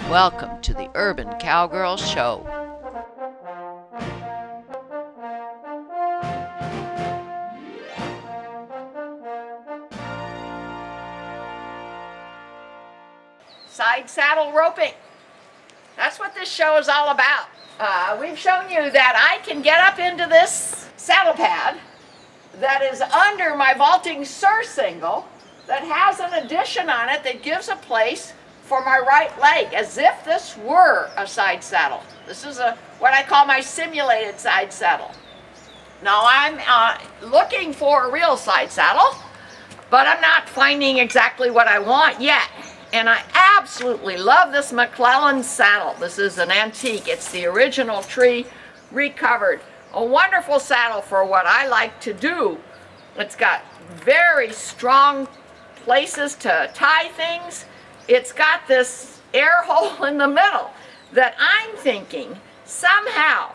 Welcome to the Urban Cowgirl Show. Side saddle roping. That's what this show is all about. We've shown you that I can get up into this saddle pad that is under my vaulting surcingle that has an addition on it that gives a place for my right leg, as if this were a side saddle. This is what I call my simulated side saddle. Now I'm looking for a real side saddle, but I'm not finding exactly what I want yet. And I absolutely love this McClellan saddle. This is an antique. It's the original tree recovered. A wonderful saddle for what I like to do. It's got very strong places to tie things. It's got this air hole in the middle that I'm thinking somehow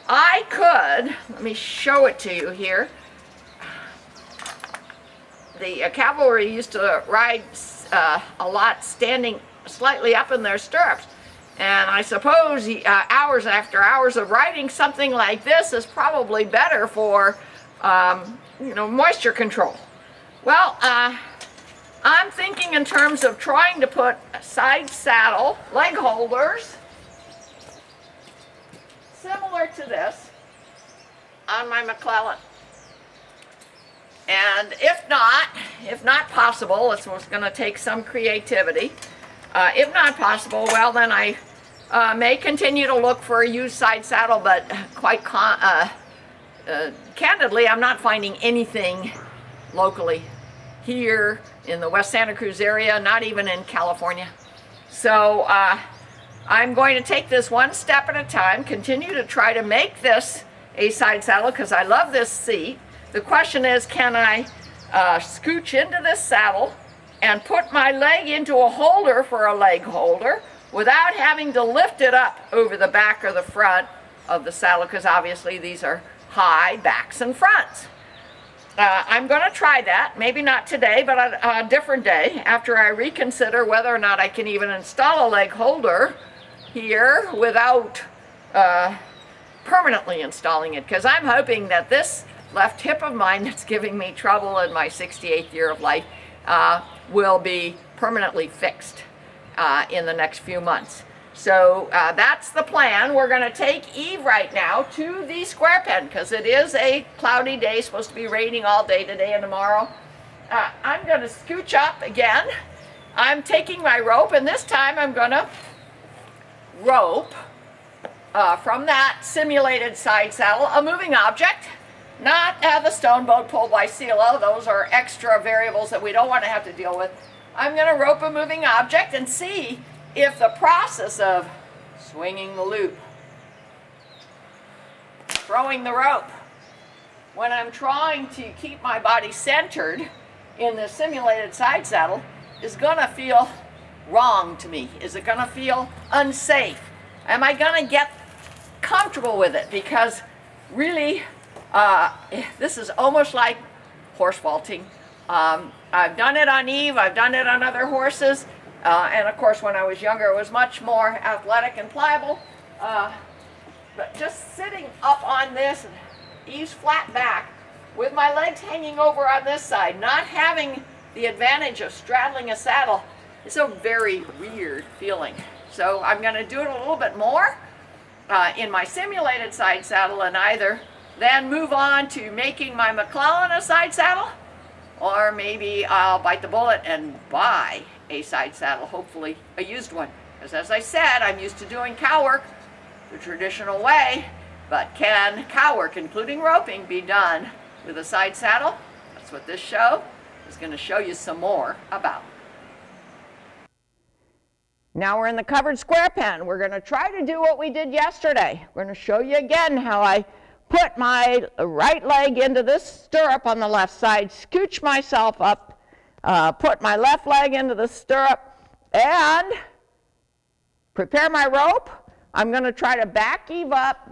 I could, let me show it to you here. The cavalry used to ride a lot standing slightly up in their stirrups, and I suppose hours after hours of riding something like this is probably better for moisture control. Well, I'm thinking in terms of trying to put side saddle leg holders similar to this on my McClellan. And if not possible, it's going to take some creativity. If not possible, well then I may continue to look for a used side saddle, but quite candidly, I'm not finding anything locally here in the West Santa Cruz area, not even in California. So I'm going to take this one step at a time, continue to try to make this a side saddle because I love this seat. The question is, can I scooch into this saddle and put my leg into a holder for a leg holder without having to lift it up over the back or the front of the saddle, because obviously these are high backs and fronts. I'm going to try that, maybe not today, but a different day, after I reconsider whether or not I can even install a leg holder here without permanently installing it, because I'm hoping that this left hip of mine that's giving me trouble in my 68th year of life will be permanently fixed in the next few months. So that's the plan. We're going to take Eve right now to the square pen because it is a cloudy day, supposed to be raining all day today and tomorrow. I'm going to scooch up again. I'm taking my rope, and this time I'm going to rope from that simulated side saddle a moving object. Not the stone boat pulled by Sela. Those are extra variables that we don't want to have to deal with. I'm going to rope a moving object and see if the process of swinging the loop, throwing the rope, when I'm trying to keep my body centered in the simulated side saddle, is going to feel wrong to me. Is it going to feel unsafe? Am I going to get comfortable with it? Because really, this is almost like horse vaulting. I've done it on Eve, I've done it on other horses, and of course when I was younger it was much more athletic and pliable. But just sitting up on this, Eve's flat back, with my legs hanging over on this side, not having the advantage of straddling a saddle, is a very weird feeling. So I'm going to do it a little bit more in my simulated side saddle, and either then move on to making my McClellan a side saddle, or maybe I'll bite the bullet and buy a side saddle, hopefully a used one. Because as I said, I'm used to doing cow work the traditional way, but can cow work, including roping, be done with a side saddle? That's what this show is going to show you some more about. Now we're in the covered square pen. We're going to try to do what we did yesterday. We're going to show you again how I put my right leg into this stirrup on the left side, scooch myself up, put my left leg into the stirrup, and prepare my rope. I'm going to try to back Eve up.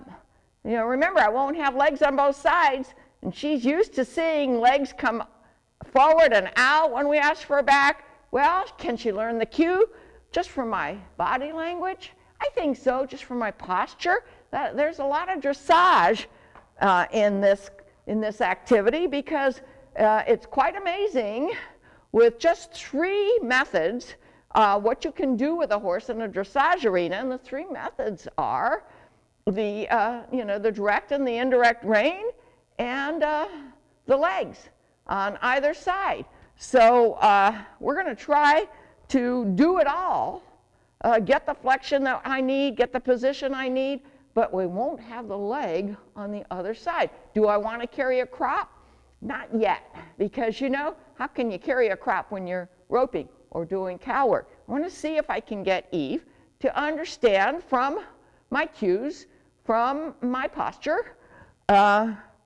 You know, remember, I won't have legs on both sides, and she's used to seeing legs come forward and out when we ask for a back. Well, can she learn the cue just from my body language? I think so, just from my posture. There's a lot of dressage in this activity, because it's quite amazing with just 3 methods what you can do with a horse in a dressage arena. And the 3 methods are the the direct and the indirect rein, and the legs on either side. So we're going to try to do it all, get the flexion that I need, get the position I need, but we won't have the leg on the other side. Do I want to carry a crop? Not yet, because how can you carry a crop when you're roping or doing cow work? I want to see if I can get Eve to understand from my cues, from my posture,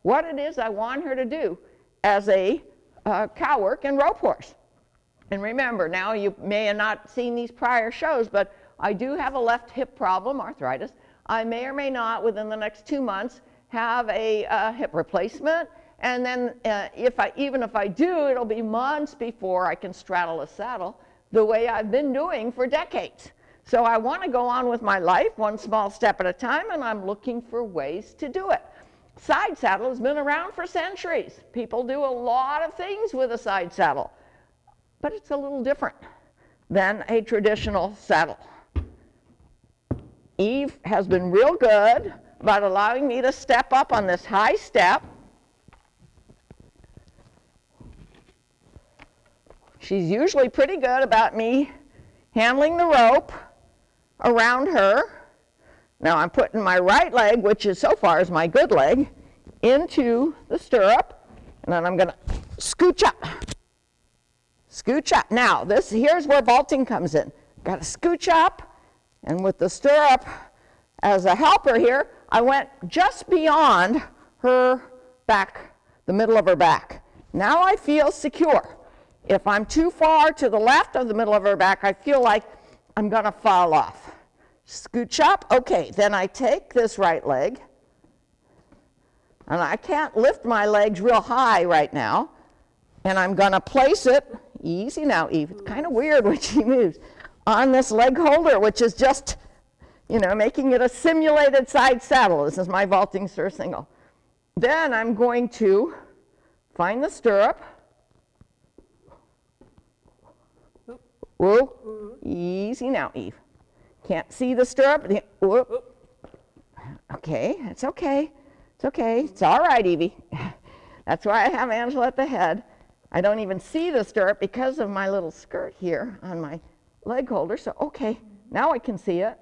what it is I want her to do as a cow work and rope horse. And remember, now you may have not seen these prior shows, but I do have a left hip problem, arthritis. I may or may not, within the next 2 months, have a hip replacement. And then even if I do, it'll be months before I can straddle a saddle the way I've been doing for decades. So I want to go on with my life one small step at a time, and I'm looking for ways to do it. Side saddle has been around for centuries. People do a lot of things with a side saddle, but it's a little different than a traditional saddle. Eve has been real good about allowing me to step up on this high step. She's usually pretty good about me handling the rope around her. Now I'm putting my right leg, which is so far is my good leg, into the stirrup, and then I'm going to scooch up. Scooch up. Now here's where vaulting comes in. Got to scooch up, and with the stirrup as a helper here, I went just beyond her back, the middle of her back. Now I feel secure. If I'm too far to the left of the middle of her back, I feel like I'm going to fall off. Scooch up. Okay, then I take this right leg, and I can't lift my legs real high right now, and I'm going to place it, easy now, Eve, it's kind of weird when she moves, on this leg holder, which is just, making it a simulated side saddle. This is my vaulting surcingle. Then I'm going to find the stirrup. Whoa, easy now, Eve. Can't see the stirrup. Whoop. Okay, it's okay. It's okay. It's all right, Evie. That's why I have Angela at the head. I don't even see the stirrup because of my little skirt here on my leg holder. So, okay, now I can see it.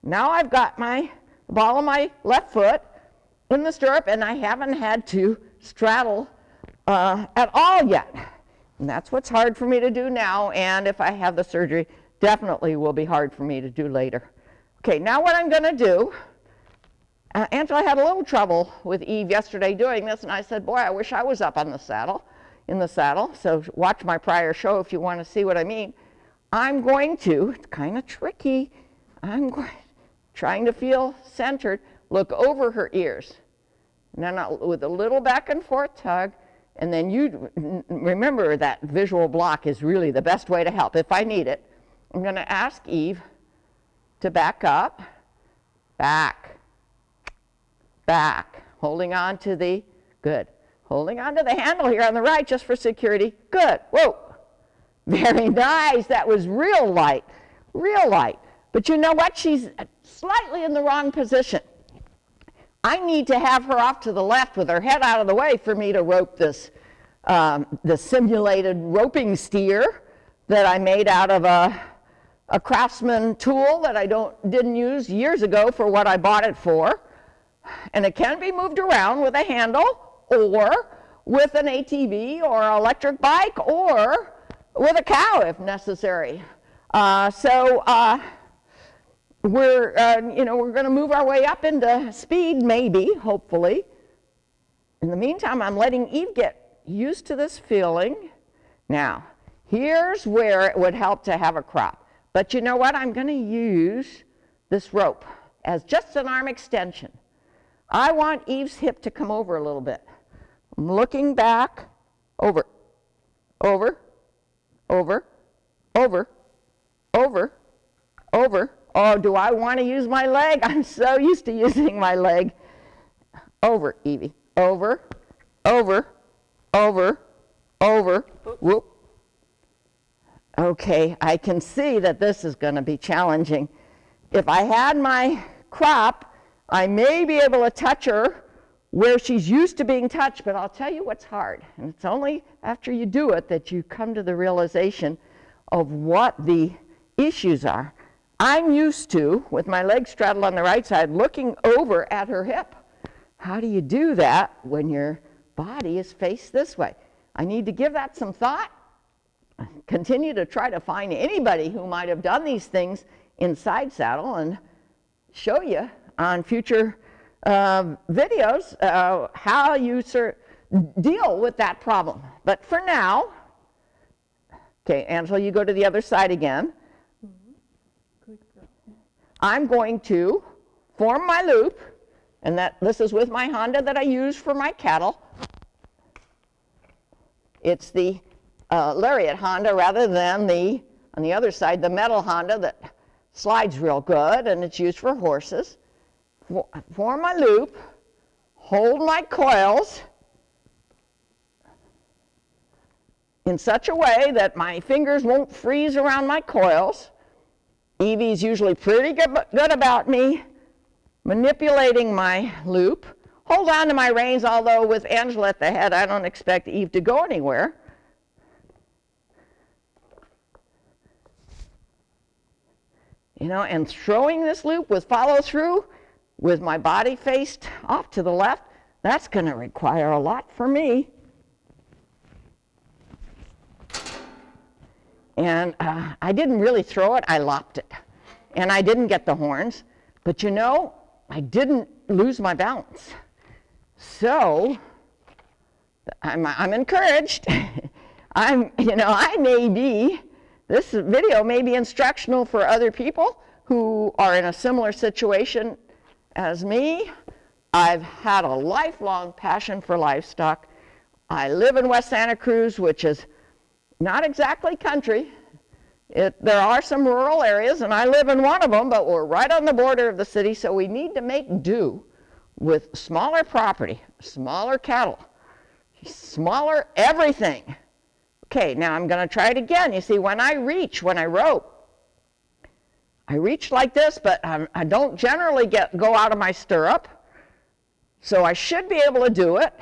Now I've got the ball of my left foot in the stirrup, and I haven't had to straddle at all yet. And that's what's hard for me to do now, and if I have the surgery, definitely will be hard for me to do later. Okay, now what I'm going to do, Angela had a little trouble with Eve yesterday doing this, and I said, boy, I wish I was up on the saddle, in the saddle. So watch my prior show if you want to see what I mean. I'm going to, it's kind of tricky, trying to feel centered, look over her ears. And then with a little back and forth tug, and then you remember that visual block is really the best way to help if I need it. I'm going to ask Eve to back up, back, holding on to the, good. Holding on to the handle here on the right just for security, good. Whoa, very nice. That was real light, real light. But you know what? She's slightly in the wrong position. I need to have her off to the left with her head out of the way for me to rope this, the simulated roping steer that I made out of a Craftsman tool that I didn't use years ago for what I bought it for. And it can be moved around with a handle, or with an ATV or an electric bike, or with a cow if necessary. We're going to move our way up into speed, maybe, hopefully. In the meantime, I'm letting Eve get used to this feeling. Now, here's where it would help to have a crop. But you know what? I'm going to use this rope as just an arm extension. I want Eve's hip to come over a little bit. I'm looking back, over, over, over, over, over, over. Oh, do I want to use my leg? I'm so used to using my leg. Over, Evie. Over, over, over, over. Whoop. Okay, I can see that this is going to be challenging. If I had my crop, I may be able to touch her where she's used to being touched, but I'll tell you what's hard. And it's only after you do it that you come to the realization of what the issues are. I'm used to, with my leg straddled on the right side, looking over at her hip. How do you do that when your body is faced this way? I need to give that some thought. Continue to try to find anybody who might have done these things in side saddle and show you on future videos how you deal with that problem. But for now, okay, Angela, you go to the other side again. I'm going to form my loop, and this is with my Honda that I use for my cattle. It's the lariat Honda rather than on the other side, the metal Honda that slides real good, and it's used for horses. Form my loop, hold my coils in such a way that my fingers won't freeze around my coils. Evie's usually pretty good about me manipulating my loop. Hold on to my reins, although with Angela at the head, I don't expect Eve to go anywhere. You know, and throwing this loop with follow through, with my body faced off to the left, that's going to require a lot for me. And I didn't really throw it, I lopped it. And I didn't get the horns, but you know, I didn't lose my balance. So, I'm encouraged. This video may be instructional for other people who are in a similar situation as me. I've had a lifelong passion for livestock. I live in West Santa Cruz, which is not exactly country. There are some rural areas, and I live in one of them, but we're right on the border of the city, so we need to make do with smaller property, smaller cattle, smaller everything. Okay, now I'm going to try it again. You see, when I rope, I reach like this, but I don't generally go out of my stirrup, so I should be able to do it,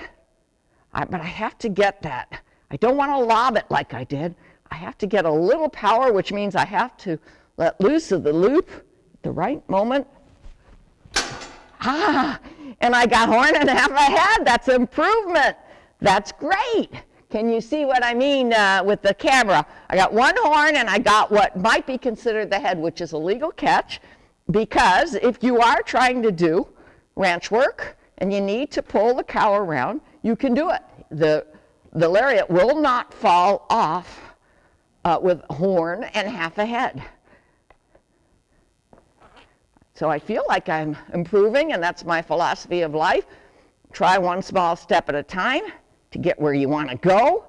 but I have to get that. I don't want to lob it like I did. I have to get a little power, which means I have to let loose of the loop at the right moment. And I got horn and half a head. That's improvement. That's great. Can you see what I mean with the camera? I got one horn and I got what might be considered the head, which is a legal catch, because if you are trying to do ranch work and you need to pull the cow around, you can do it. The lariat will not fall off with horn and half a head. So I feel like I'm improving, and that's my philosophy of life. Try one small step at a time to get where you want to go.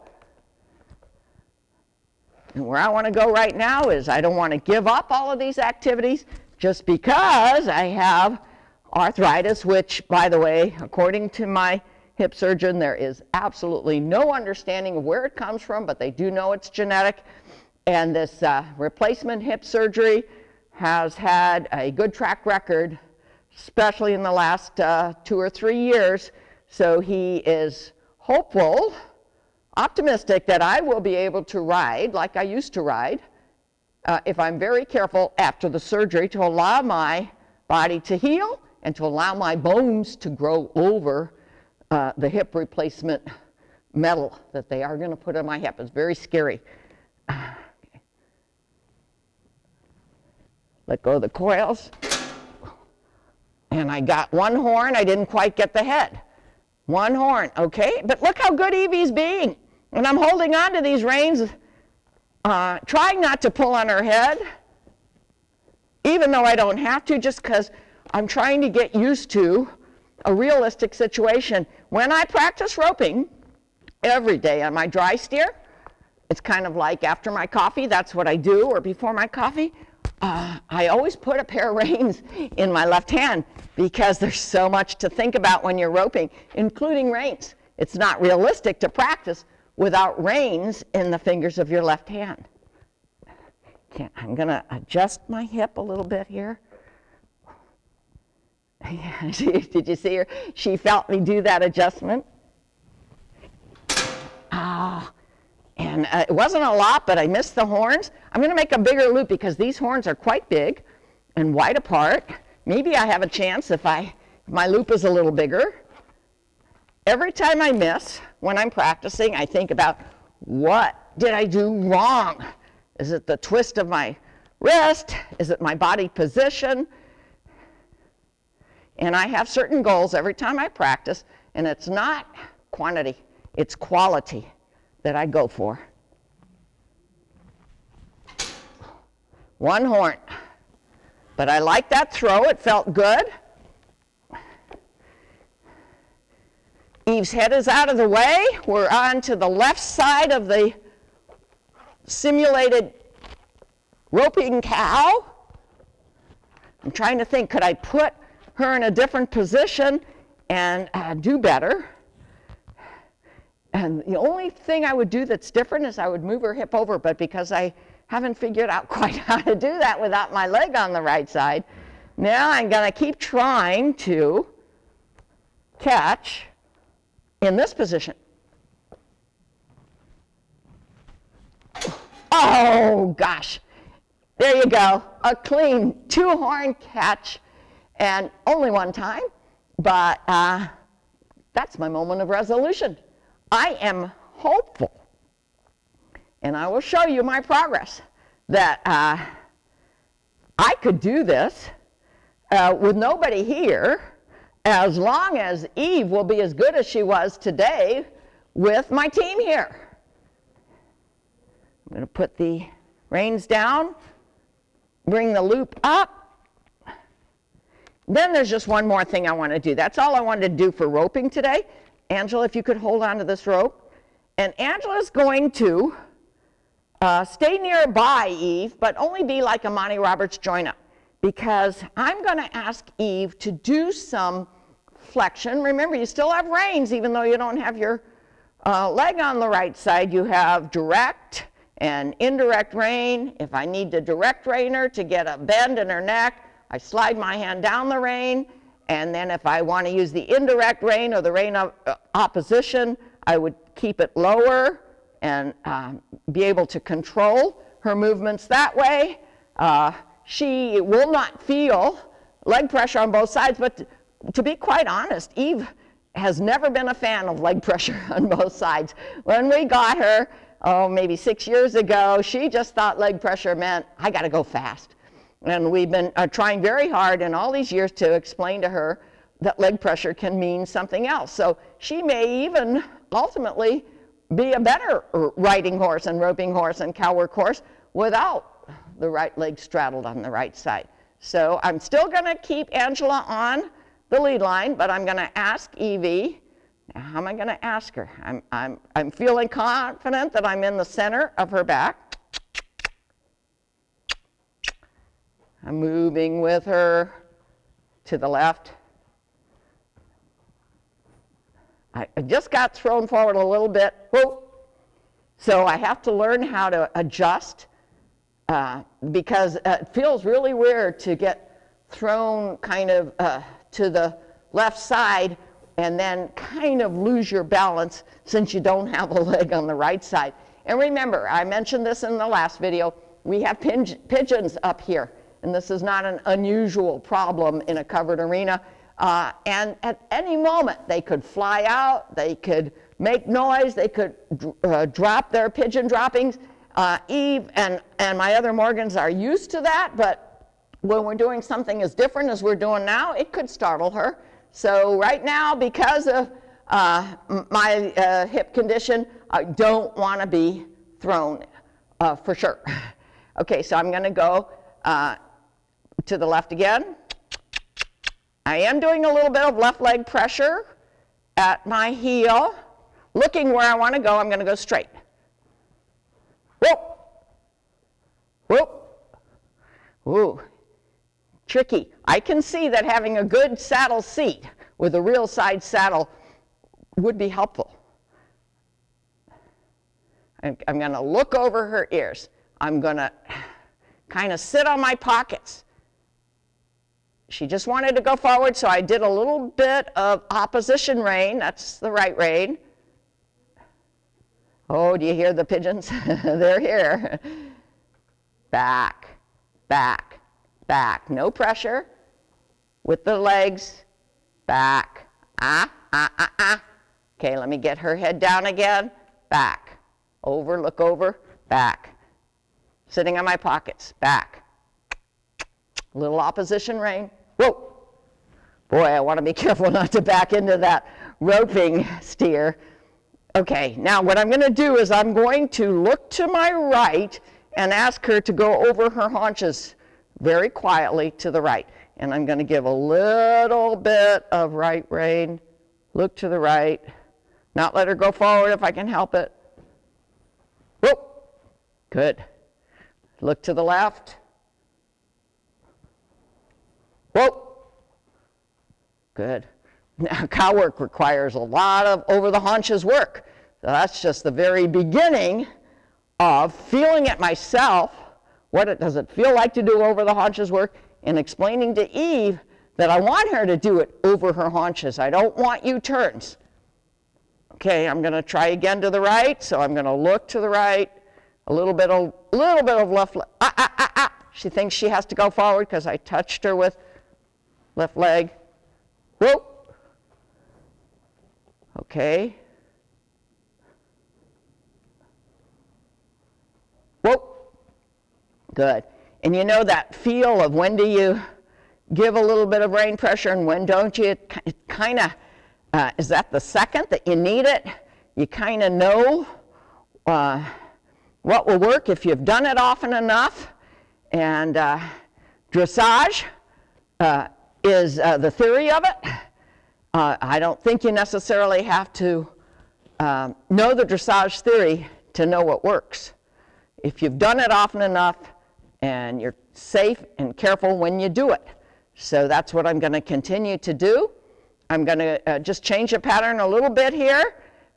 And where I want to go right now is I don't want to give up all of these activities just because I have arthritis, which, by the way, according to my hip surgeon, there is absolutely no understanding of where it comes from, but they do know it's genetic. And this replacement hip surgery has had a good track record, especially in the last 2 or 3 years. So he is hopeful, optimistic that I will be able to ride like I used to ride if I'm very careful after the surgery, to allow my body to heal and to allow my bones to grow over the hip replacement metal that they are going to put on my hip. It's very scary. Okay. Let go of the coils. And I got one horn. I didn't quite get the head. One horn, okay? But look how good Evie's being. And I'm holding on to these reins, trying not to pull on her head, even though I don't have to, just because I'm trying to get used to a realistic situation. When I practice roping every day on my dry steer, It's kind of like after my coffee, that's what I do, or before my coffee. I always put a pair of reins in my left hand because there's so much to think about when you're roping, including reins. It's not realistic to practice without reins in the fingers of your left hand. Okay, I'm going to adjust my hip a little bit here. Did you see her? She felt me do that adjustment. And it wasn't a lot, but I missed the horns. I'm going to make a bigger loop because these horns are quite big and wide apart. Maybe I have a chance if my loop is a little bigger. Every time I miss, when I'm practicing, I think about, what did I do wrong? Is it the twist of my wrist? Is it my body position? And I have certain goals every time I practice, and it's not quantity, it's quality that I go for. One horn. But I like that throw, it felt good. Eve's head is out of the way. We're on to the left side of the simulated roping cow. I'm trying to think, could I put her in a different position and do better? And the only thing I would do that's different is I would move her hip over, but because I haven't figured out quite how to do that without my leg on the right side, now I'm going to keep trying to catch in this position. Oh, gosh. There you go. A clean two-horn catch, and only one time, but that's my moment of resolution. I am hopeful, and I will show you my progress, that I could do this with nobody here, as long as Eve will be as good as she was today with my team here. I'm going to put the reins down, bring the loop up. Then there's just one more thing I want to do. That's all I wanted to do for roping today. Angela, if you could hold on to this rope. And Angela's going to stay nearby Eve, but only be like a Monty Roberts join-up, because I'm going to ask Eve to do some flexion. Remember, you still have reins, even though you don't have your leg on the right side. You have direct and indirect rein. If I need to direct rein her to get a bend in her neck, I slide my hand down the rein. And then if I want to use the indirect rein or the rein of opposition, I would keep it lower and be able to control her movements that way. She will not feel leg pressure on both sides, but to be quite honest, Eve has never been a fan of leg pressure on both sides. When we got her, maybe 6 years ago, she just thought leg pressure meant, I got to go fast. And we've been trying very hard in all these years to explain to her that leg pressure can mean something else. So she may even ultimately be a better riding horse and roping horse and cow work horse without the right leg straddled on the right side. So I'm still going to keep Angela on the lead line, but I'm going to ask Evie. Now, how am I going to ask her? I'm feeling confident that I'm in the center of her back. I'm moving with her to the left. I just got thrown forward a little bit. Whoa. So I have to learn how to adjust because it feels really weird to get thrown kind of to the left side and then kind of lose your balance since you don't have a leg on the right side. And remember, I mentioned this in the last video, we have pigeons up here. And this is not an unusual problem in a covered arena. And at any moment, they could fly out, they could make noise, they could drop their pigeon droppings. Eve and my other Morgans are used to that, but when we're doing something as different as we're doing now, it could startle her. So right now, because of my hip condition, I don't want to be thrown for sure. Okay, so I'm going to go to the left again. I am doing a little bit of left leg pressure at my heel. Looking where I want to go, I'm going to go straight. Whoop. Whoop. Ooh, tricky. I can see that having a good saddle seat with a real side saddle would be helpful. I'm going to look over her ears. I'm going to kind of sit on my pockets. She just wanted to go forward, so I did a little bit of opposition rein. That's the right rein. Oh, do you hear the pigeons? They're here. Back, back, back. No pressure. With the legs. Back. Okay, let me get her head down again. Back. Over, look over. Back. Sitting on my pockets. Back. Little opposition rein. Whoa. Boy, I want to be careful not to back into that roping steer. Okay, now what I'm going to do is I'm going to look to my right and ask her to go over her haunches very quietly to the right. And I'm going to give a little bit of right rein. Look to the right. Not let her go forward if I can help it. Whoop. Good. Look to the left. Whoop. Good. Now, cow work requires a lot of over-the-haunches work. So that's just the very beginning of feeling it myself, does it feel like to do over-the-haunches work, and explaining to Eve that I want her to do it over her haunches. I don't want U-turns. Okay, I'm going to try again to the right, so I'm going to look to the right, a little bit of left leg. She thinks she has to go forward because I touched her with left leg. Whoa. Okay. Whoa. Good. And you know that feel of when do you give a little bit of rein pressure and when don't you? It kind of, is that the second that you need it? You kind of know what will work if you've done it often enough. And dressage is the theory of it. I don't think you necessarily have to know the dressage theory to know what works. If you've done it often enough and you're safe and careful when you do it. So that's what I'm going to continue to do. I'm going to just change the pattern a little bit here.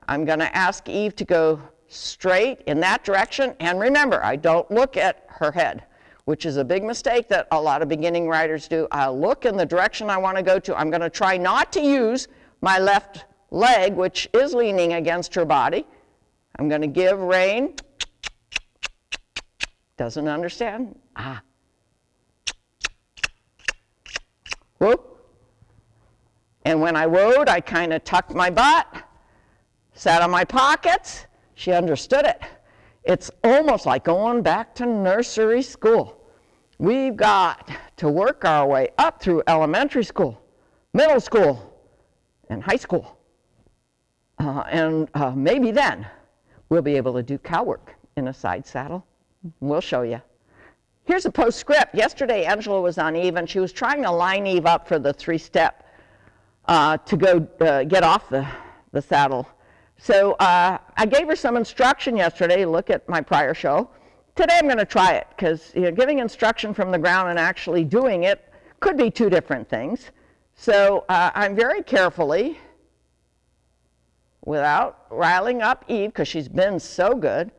I'm going to ask Eve to go straight in that direction. And remember, I don't look at her head, which is a big mistake that a lot of beginning riders do. I'll look in the direction I want to go to. I'm going to try not to use my left leg, which is leaning against her body. I'm going to give rein. Doesn't understand? Whoop. And when I rode, I kind of tucked my butt, sat on my pockets. She understood it. It's almost like going back to nursery school. We've got to work our way up through elementary school, middle school, and high school. And maybe then we'll be able to do cow work in a side saddle. We'll show you. Here's a postscript. Yesterday, Angela was on Eve, and she was trying to line Eve up for the three-step to go get off the saddle. So I gave her some instruction yesterday. Look at my prior show. Today I'm going to try it because giving instruction from the ground and actually doing it could be two different things. So I'm very carefully, without riling up Eve because she's been so good,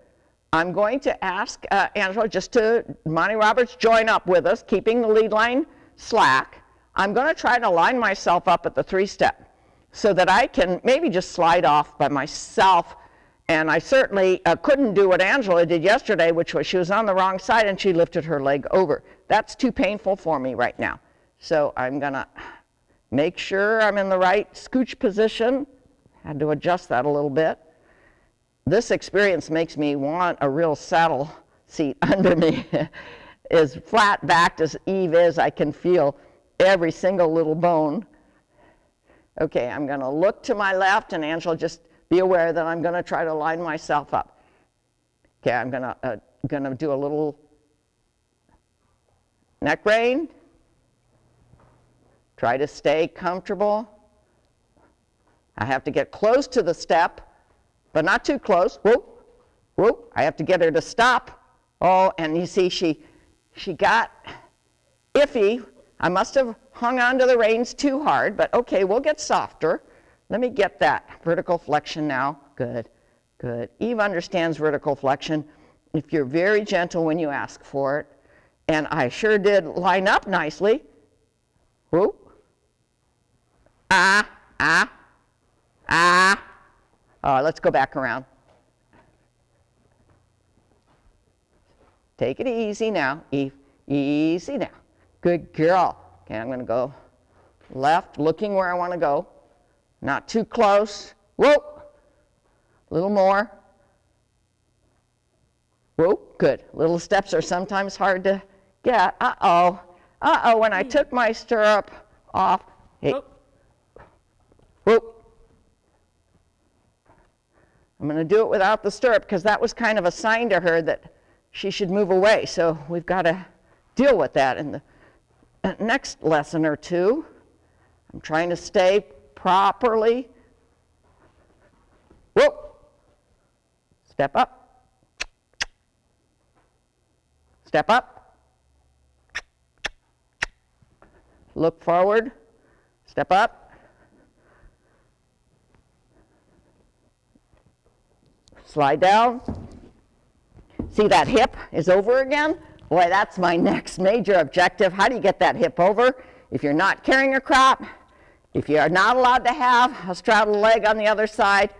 I'm going to ask Angela just to, Monty Roberts, join up with us, keeping the lead line slack. I'm going to try to line myself up at the three-step so that I can maybe just slide off by myself. And I certainly couldn't do what Angela did yesterday, which was she was on the wrong side and she lifted her leg over. That's too painful for me right now. So I'm going to make sure I'm in the right scooch position. Had to adjust that a little bit. This experience makes me want a real saddle seat under me. As flat-backed as Eve is, I can feel every single little bone. Okay, I'm going to look to my left, and Angela, just be aware that I'm going to try to line myself up. Okay, I'm going to do a little neck rein. Try to stay comfortable. I have to get close to the step, but not too close. Whoop, Whoop, I have to get her to stop. Oh, and you see she got iffy. I must have hung onto the reins too hard, but okay, we'll get softer. Let me get that vertical flexion now. Good, good. Eve understands vertical flexion if you're very gentle when you ask for it. And I sure did line up nicely. Whoop. Ah, ah, ah. Let's go back around. Take it easy now, Eve. Easy now. Good girl. Okay, I'm going to go left, looking where I want to go. Not too close. Whoa. A little more. Whoa, good. Little steps are sometimes hard to get. Uh-oh. Uh-oh, when I took my stirrup off. Hey. Whoop. I'm going to do it without the stirrup because that was kind of a sign to her that she should move away. So we've got to deal with that in the next lesson or two. I'm trying to stay properly. Whoop. Step up. Step up. Look forward. Step up. Slide down. See, that hip is over again? Boy, that's my next major objective. How do you get that hip over? If you're not carrying a crop, if you're not allowed to have a straddled leg on the other side,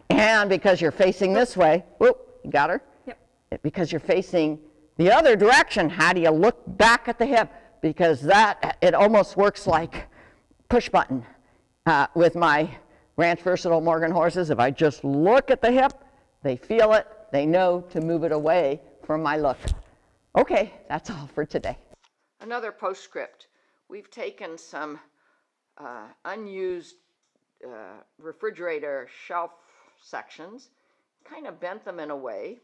and because you're facing this way, whoop, you got her? Yep. Because you're facing the other direction, how do you look back at the hip? Because that, it almost works like push button with my Ranch Versatile Morgan horses. If I just look at the hip, they feel it, they know to move it away from my look. Okay, that's all for today. Another postscript. We've taken some unused refrigerator shelf sections, kind of bent them in a way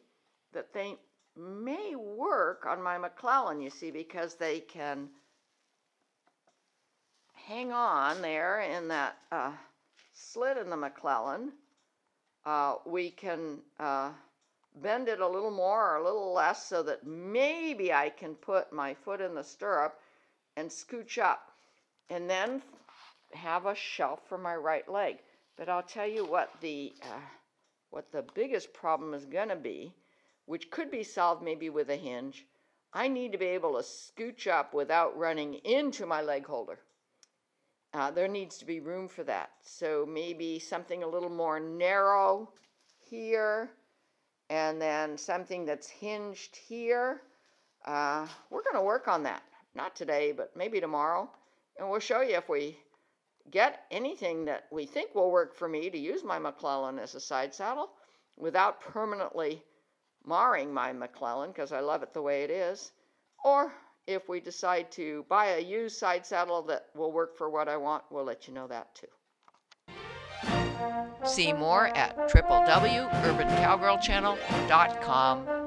that they may work on my McClellan, you see, because they can hang on there in that slit in the McClellan. We can bend it a little more or a little less so that maybe I can put my foot in the stirrup and scooch up and then have a shelf for my right leg. But I'll tell you what the biggest problem is going to be, which could be solved maybe with a hinge. I need to be able to scooch up without running into my leg holder. There needs to be room for that. So maybe something a little more narrow here, and then something that's hinged here. We're going to work on that. Not today, but maybe tomorrow. And we'll show you if we get anything that we think will work for me to use my McClellan as a side saddle without permanently marring my McClellan, because I love it the way it is. Or if we decide to buy a used side saddle that will work for what I want, we'll let you know that too. See more at www.urbancowgirlchannel.com.